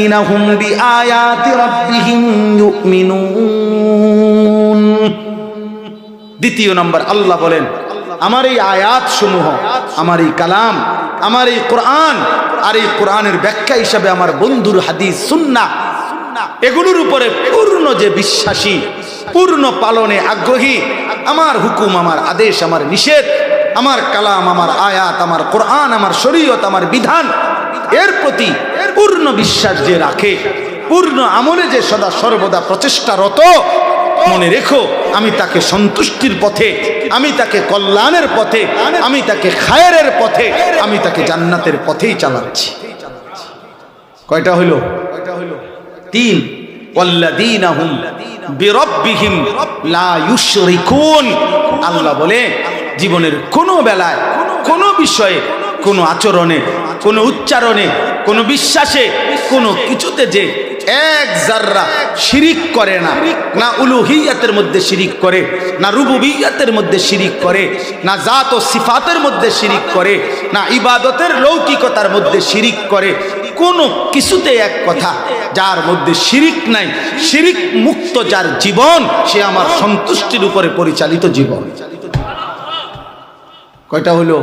ওয়াল্লাযীনা হুম বিআয়াতি রাব্বিহিম ইউমিনুন। দ্বিতীয় নম্বর, আল্লাহ বলেন আমার এই আয়াত সমূহ, আমার এই কালাম, আমার এই কোরআন আর এই কোরআনের ব্যাখ্যা হিসাবে আমার বন্ধুর হাদিস সুন্নাহ, এগুলোর উপরে পূর্ণ যে বিশ্বাসী, পূর্ণ পালনে আগ্রহী, আমার হুকুম, আমার আদেশ, আমার নিষেধ, আমার কালাম, আমার আয়াত, আমার কোরআন, আমার শরীয়ত, আমার বিধান, এর প্রতি পূর্ণ বিশ্বাস যে রাখে, পূর্ণ আমলে যে সদা সর্বদা প্রচেষ্টারত, মনে রেখো আমি তাকে সন্তুষ্টির পথে, আমি তাকে কল্যাণের পথে, আমি তাকে খায়েরের পথে, আমি তাকে জান্নাতের পথেই চালাচ্ছি। কয়টা হলো? তিন। ওয়াল্লাযীনা হুম বিরাব্বিহিম লা ইউশরিকুন। আল্লাহ বলে জীবনের কোনো বেলায়, কোনো বিষয়ে, কোনো আচরণে, কোনো উচ্চারণে, কোনো বিশ্বাসে, কোনো কিছুতে যে এক জাররা শিরিক করে না, না উলুহিয়াতের মধ্যে শিরিক করে, না রুবুবিয়াতের মধ্যে শিরিক করে, না জাত ও সিফাতের মধ্যে শিরিক করে, না ইবাদতের লৌকিকতার মধ্যে শিরিক করে, কোনো কিছুতে এক কথা, যার মধ্যে শিরিক নাই, শিরিক মুক্ত যার জীবন, সে আমার সন্তুষ্টির উপরে পরিচালিত জীবন। কয়টা হলো?